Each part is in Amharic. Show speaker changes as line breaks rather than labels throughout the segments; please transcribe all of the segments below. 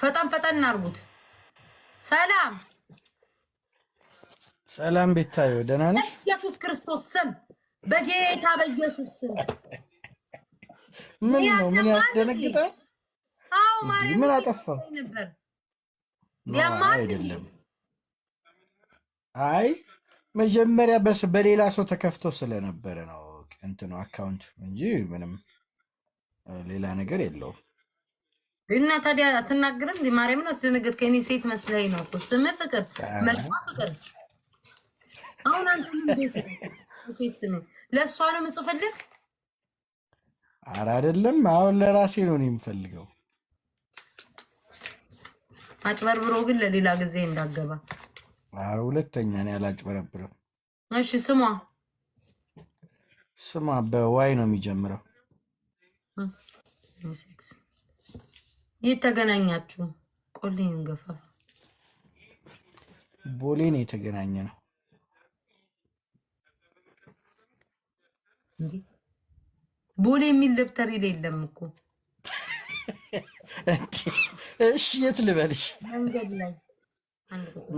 ፈጣን እናርጉት። ሰላም
ሰላም ቤታዮ ደህና ነሽ?
ኢየሱስ ክርስቶስ ስም በጌታ በኢየሱስ ስም
ምን ነው ምን ያስደነግጣል?
አው ማርያም
ምን አጠፋው
ነበር
አይደለም። አይ መጀመሪያ በሌላ ሰው ተከፍቶ ስለነበረ ነው እንትኑ አካውንት እንጂ ምንም ሌላ ነገር የለውም።
እና ታዲያ አትናገርም? ማርያምን አስደነገጥከኝ። እኔ ሴት መስለኝ ነው እኮ ስም ፍቅር መልካም ፍቅር። አሁን አንተ ምን ቤት ሴት ስም ለእሷ ነው የምጽፍልህ?
ኧረ አይደለም፣ አሁን ለራሴ ነው የምፈልገው።
አጭበርብሮ ግን ለሌላ ጊዜ እንዳገባ።
ኧረ ሁለተኛ ነው ያላጭበረብረው።
እሺ
ስሟ በዋይ ነው የሚጀምረው።
የት ተገናኛችሁ? ቆሌን ገፋ
ቦሌ ነው የተገናኘ ነው
እንዴ? ቦሌ የሚል ደብተር የለም እኮ።
እሺ የት ልበልሽ?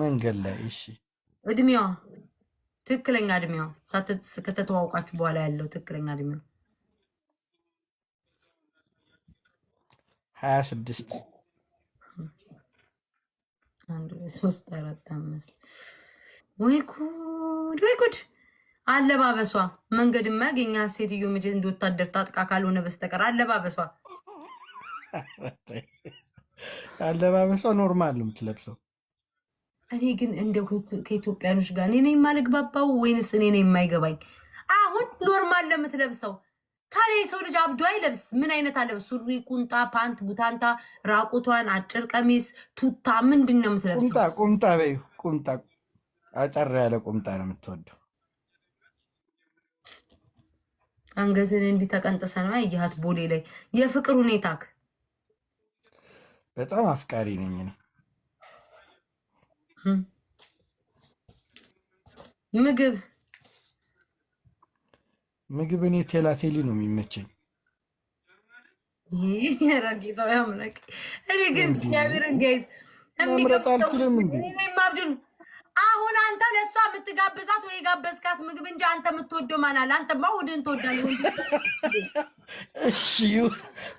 መንገድ ላይ። እሺ
እድሜዋ ትክክለኛ እድሜዋ ከተተዋውቃችሁ በኋላ ያለው ትክክለኛ እድሜዋ
26
3 4 5 ወይ ጉድ! አለባበሷ መንገድማ ያገኛ ሴትዮ ምጅ እንደወታደር ታጥቃ ካልሆነ በስተቀር
አለባበሷ ኖርማል ነው የምትለብሰው።
እኔ ግን እንደው ከኢትዮጵያኖች ጋር እኔ ነኝ የማልግባባው ወይንስ እኔ ነኝ የማይገባኝ? አሁን ኖርማል ለምትለብሰው ታዲያ የሰው ልጅ አብዶ አይለብስ? ምን አይነት አለብስ? ሱሪ፣ ቁንጣ፣ ፓንት፣ ቡታንታ፣ ራቁቷን፣ አጭር ቀሚስ፣ ቱታ ምንድን ነው የምትለብሰው?
ቁምጣ በይው። ቁምጣ አጠር ያለ ቁምጣ ነው የምትወደው።
አንገትን እንዲህ ተቀንጥሰ ነው ያየሃት ቦሌ ላይ። የፍቅር ሁኔታክ?
በጣም አፍቃሪ ነኝ እኔ። ምግብ እኔ ቴላቴሊ ነው የሚመቸኝ።
ረጌታው ያምለክ። እኔ ግን እግዚአብሔርን ጋይዝ
አልችልም እንዴ?
አሁን አንተ ለእሷ የምትጋብዛት ወይ የጋበዝካት ምግብ እንጂ አንተ የምትወደው ማናል? አንተማ ሆድህን ትወዳለህ።
እሺ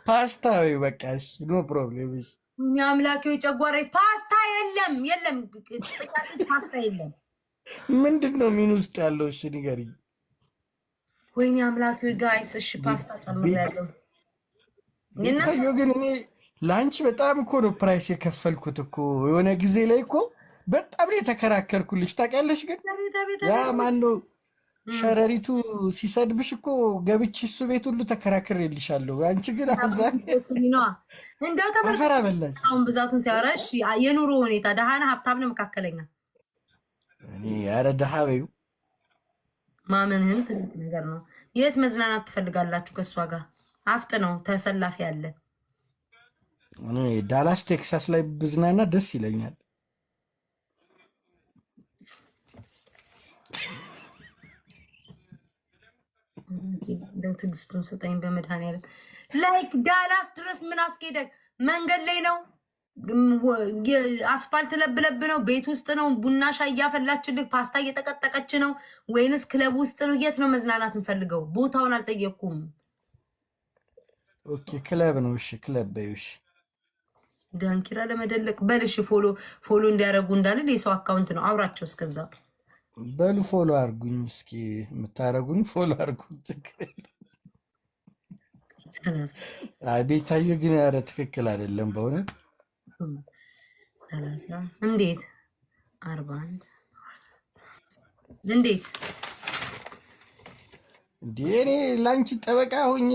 ፓስታ ወይ በቃ እሺ፣ ኖ ፕሮብሌም። እሺ
እኛ አምላኬው ጨጓራ ፓስታ የለም ፓስታ የለም።
ምንድን ነው ሚኑ ውስጥ ያለው? እሺ ንገሪኝ።
ወይኔ አምላኬው ጋይስ፣ እሺ ፓስታ ጨምሬያለሁ።
ግን እኔ ለአንቺ በጣም እኮ ነው ፕራይስ የከፈልኩት እኮ የሆነ ጊዜ ላይ እኮ በጣም ነው የተከራከርኩልሽ። ታውቂያለሽ? ግን ያ ማነው ሸረሪቱ ሲሰድብሽ እኮ ገብቼ እሱ ቤት ሁሉ ተከራክሬልሻለሁ። አንቺ ግን
እንደው ተፈራ በላሽ። አሁን ብዛቱን ሲያወራሽ የኑሮ ሁኔታ ደሃ ነህ ሀብታም ነህ መካከለኛ?
እኔ ኧረ ደሃ በይው።
ማመንህም ትልቅ ነገር ነው። የት መዝናናት ትፈልጋላችሁ ከእሷ ጋር? አፍጥ ነው ተሰላፊ ያለ።
እኔ ዳላስ ቴክሳስ ላይ ብዝናና ደስ ይለኛል።
እንደው ትዕግስቱን ስጠኝ በመድኃኒዓለም። ላይክ ዳላስ ድረስ ምን አስኬደግ? መንገድ ላይ ነው? አስፋልት ለብለብ ነው? ቤት ውስጥ ነው? ቡና ሻይ እያፈላችልህ ፓስታ እየጠቀጠቀች ነው? ወይንስ ክለብ ውስጥ ነው? የት ነው መዝናናት እንፈልገው? ቦታውን አልጠየቅኩም።
ኦኬ ክለብ ነው። እሺ ክለብ በይው። እሺ
ዳንኪራ ለመደለቅ በልሽ። ፎሎ እንዲያደርጉ እንዳልል የሰው አካውንት ነው። አውራቸው እስከዛ
በሉ ፎሎ አርጉኝ። እስኪ የምታረጉኝ ፎሎ አርጉኝ። ቤታዬ ግን ኧረ ትክክል አይደለም በእውነት
30 እንዴት 41 እንዴት
እንዴ? እኔ ላንቺ ጠበቃ ሆኜ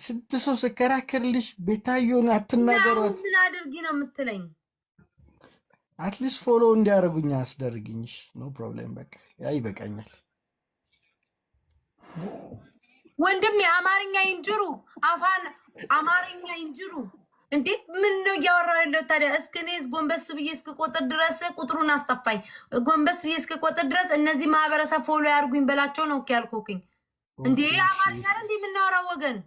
ስንት ሰው ስከራከርልሽ ቤታዬን አትናገሯት።
ምን አድርጊ ነው የምትለኝ?
አትሊስት ፎሎ እንዲያደርጉኝ አስደርግኝሽ። ኖ ፕሮብሌም። በቃ ያ ይበቃኛል።
ወንድም የአማርኛ ይንጅሩ አፋን አማርኛ ይንጅሩ። እንዴ ምን ነው እያወራሁ ያለው ታዲያ? እስከኔስ ጎንበስ ብዬ እስክቆጥር ድረስ ቁጥሩን አስጠፋኝ። ጎንበስ ብዬ እስክቆጥር ድረስ እነዚህ ማህበረሰብ ፎሎ ያርጉኝ በላቸው ነው ያልኩኝ። እንዴ አማርኛ እንዴ የምናወራው ወገን?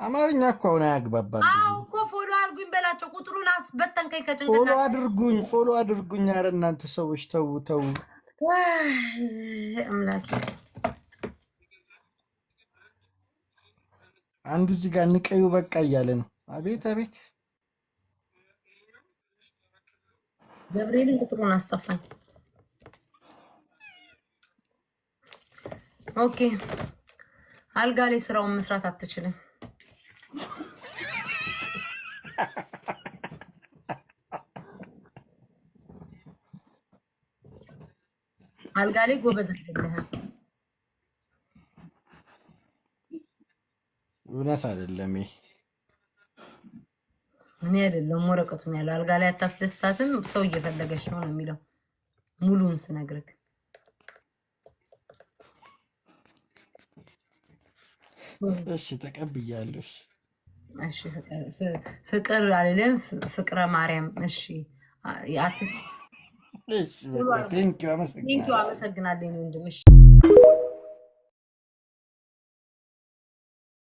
አማርኛ እኮ አሁን አያግባባም።
አዎ እኮ ፎሎ አድርጉኝ በላቸው። ቁጥሩን አስበተንከኝ
ከጭንቅላት። ፎሎ አድርጉኝ። ኧረ እናንተ ሰዎች ተው ተው።
አምላኬ
አንዱ እዚህ ጋር ንቀዩ በቃ እያለ ነው። አቤት አቤት።
ገብርኤልን ቁጥሩን አስጠፋኝ። ኦኬ አልጋ ላይ ስራውን መስራት አትችልም። አልጋ ላይ ጎበዝ አይደለህም።
እውነት አይደለም።
እኔ አይደለም ወረቀቱን ያለው አልጋ ላይ አታስደስታትም። ሰው እየፈለገች ነው የሚለው ሙሉን ስነግርህ።
እሺ ተቀብያለሁ።
እሺ ፍቅር አይደለም ፍቅረ ማርያም። እሺ
ቴንኪው አመሰግናለሁ።
አመሰግናለሁ ወንድም። እሺ